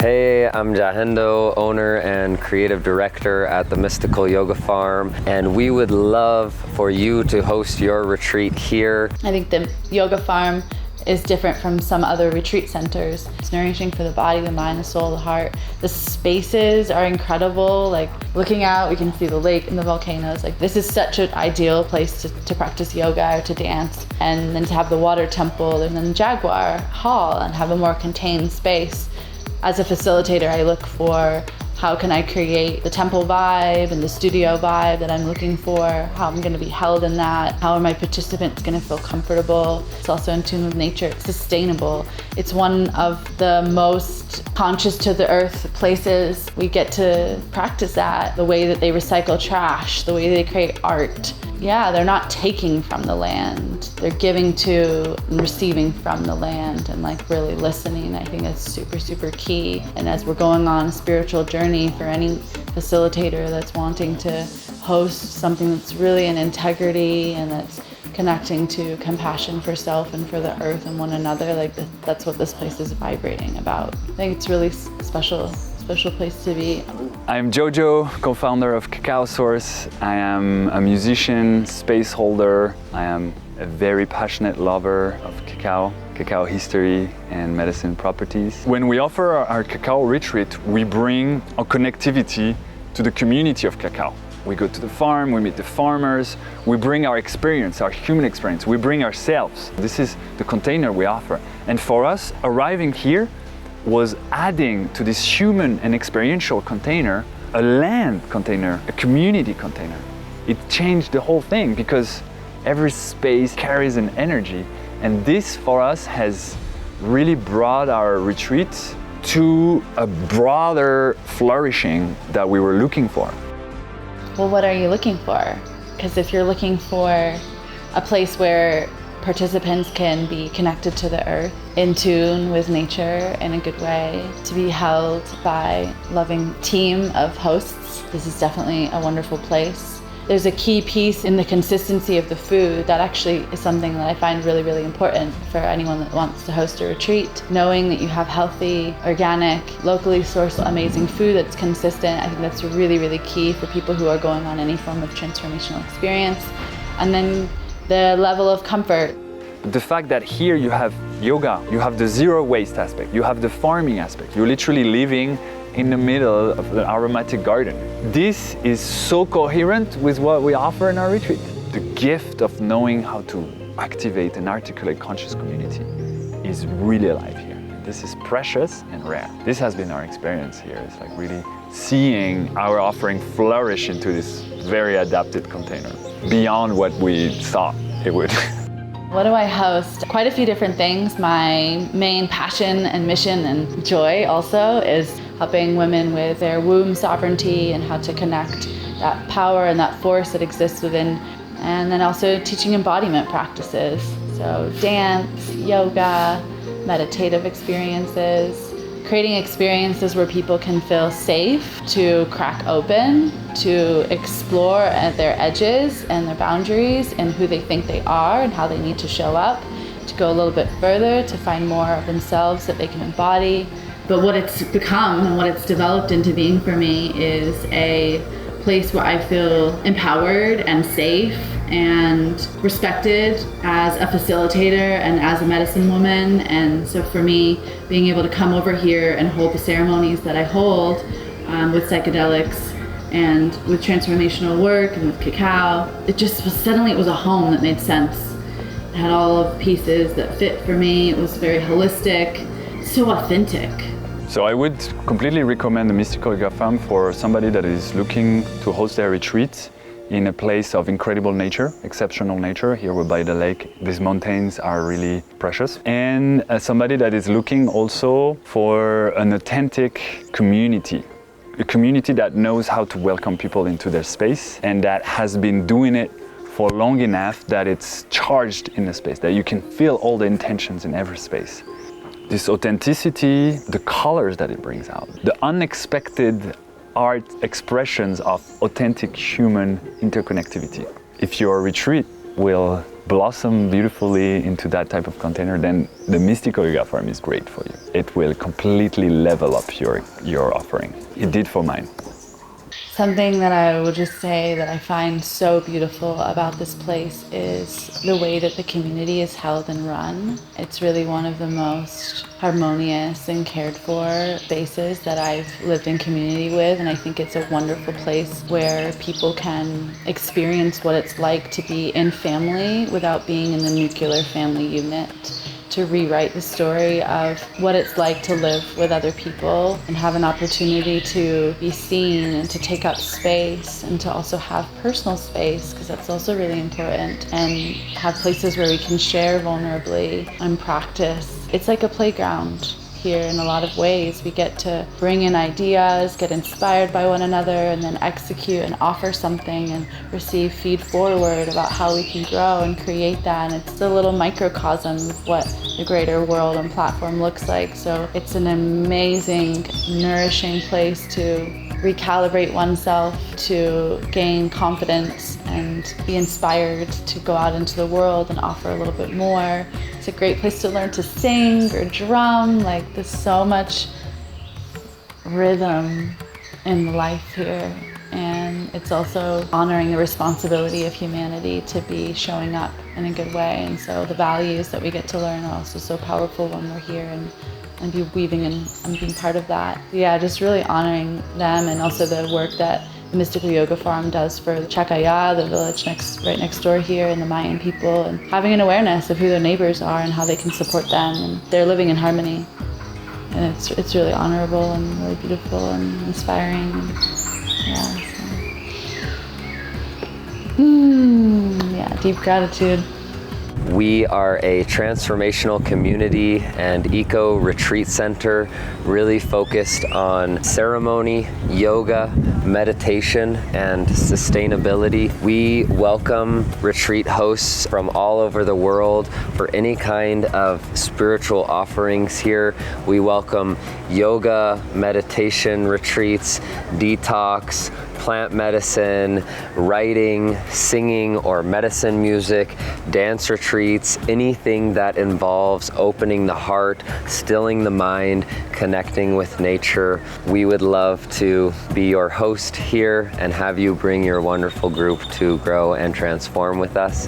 Hey, I'm Jahendo, owner and creative director at the Mystical Yoga Farm, and we would love for you to host your retreat here. I think the yoga farm is different from some other retreat centers. It's nourishing for the body, the mind, the soul, the heart. The spaces are incredible. Like looking out, we can see the lake and the volcanoes. Like this is such an ideal place to practice yoga or to dance. And then to have the water temple and then the Jaguar Hall and have a more contained space. As a facilitator, I look for how can I create the temple vibe and the studio vibe that I'm looking for, how I'm going to be held in that, how are my participants going to feel comfortable. It's also in tune with nature, it's sustainable. It's one of the most conscious to the earth places. We get to practice that, the way that they recycle trash, the way they create art. Yeah, they're not taking from the land, they're giving to and receiving from the land, and like really listening. I think that's super, super key. And as we're going on a spiritual journey for any facilitator that's wanting to host something that's really in integrity and that's connecting to compassion for self and for the earth and one another, like that's what this place is vibrating about. I think it's really special place to be. I'm Jojo, co-founder of Cacao Source. I am a musician, space holder. I am a very passionate lover of cacao history and medicine properties. When we offer our cacao retreat, we bring our connectivity to the community of cacao. We go to the farm, we meet the farmers, we bring our experience, our human experience, we bring ourselves. This is the container we offer. And for us, arriving here was adding to this human and experiential container a land container, a community container. It changed the whole thing because every space carries an energy, and this for us has really brought our retreat to a broader flourishing that we were looking for. Well, what are you looking for? Because if you're looking for a place where participants can be connected to the earth, in tune with nature in a good way, to be held by a loving team of hosts, this is definitely a wonderful place. There's a key piece in the consistency of the food that actually is something that I find really, really important for anyone that wants to host a retreat. Knowing that you have healthy, organic, locally sourced, amazing food that's consistent, I think that's really, really key for people who are going on any form of transformational experience. And then the level of comfort. The fact that here you have yoga, you have the zero waste aspect, you have the farming aspect, you're literally living in the middle of the aromatic garden. This is so coherent with what we offer in our retreat. The gift of knowing how to activate and articulate conscious community is really alive here. This is precious and rare. This has been our experience here. It's like really seeing our offering flourish into this very adapted container, beyond what we thought it would. What do I host? Quite a few different things. My main passion and mission and joy also is helping women with their womb sovereignty and how to connect that power and that force that exists within, and then also teaching embodiment practices. So dance, yoga, meditative experiences, creating experiences where people can feel safe to crack open, to explore at their edges and their boundaries and who they think they are and how they need to show up, to go a little bit further, to find more of themselves that they can embody. But what it's become and what it's developed into being for me is a place where I feel empowered and safe and respected as a facilitator and as a medicine woman. And so for me, being able to come over here and hold the ceremonies that I hold with psychedelics and with transformational work and with cacao, it just was suddenly, it was a home that made sense. It had all of the pieces that fit for me. It was very holistic, so authentic. So I would completely recommend the Mystical Yoga Farm for somebody that is looking to host their retreat in a place of incredible nature, exceptional nature. Here we're by the lake. These mountains are really precious. And somebody that is looking also for an authentic community. A community that knows how to welcome people into their space and that has been doing it for long enough that it's charged in the space, that you can feel all the intentions in every space. This authenticity, the colors that it brings out, the unexpected art expressions of authentic human interconnectivity. If your retreat will blossom beautifully into that type of container, then the Mystical Yoga Farm is great for you. It will completely level up your offering. It did for mine. Something that I will just say that I find so beautiful about this place is the way that the community is held and run. It's really one of the most harmonious and cared for spaces that I've lived in community with, and I think it's a wonderful place where people can experience what it's like to be in family without being in the nuclear family unit, to rewrite the story of what it's like to live with other people and have an opportunity to be seen and to take up space and to also have personal space, because that's also really important, and have places where we can share vulnerably and practice. It's like a playground here in a lot of ways. We get to bring in ideas, get inspired by one another, and then execute and offer something and receive feed forward about how we can grow and create that. And it's the little microcosm of what the greater world and platform looks like. So it's an amazing, nourishing place to recalibrate oneself, to gain confidence and be inspired to go out into the world and offer a little bit more. It's a great place to learn to sing or drum. Like, there's so much rhythm in life here. And it's also honoring the responsibility of humanity to be showing up in a good way. And so the values that we get to learn are also so powerful when we're here and be weaving and being part of that. Yeah, just really honoring them, and also the work that the Mystical Yoga Farm does for Chacaya, the village right next door here, and the Mayan people, and having an awareness of who their neighbors are and how they can support them, and they're living in harmony. And it's really honorable and really beautiful and inspiring. Yeah, yeah, deep gratitude. We are a transformational community and eco retreat center, really focused on ceremony, yoga, meditation, and sustainability. We welcome retreat hosts from all over the world for any kind of spiritual offerings here. We welcome yoga, meditation retreats, detox, plant medicine, writing, singing or medicine music, dance retreats, anything that involves opening the heart, stilling the mind, connecting with nature. We would love to be your host here and have you bring your wonderful group to grow and transform with us.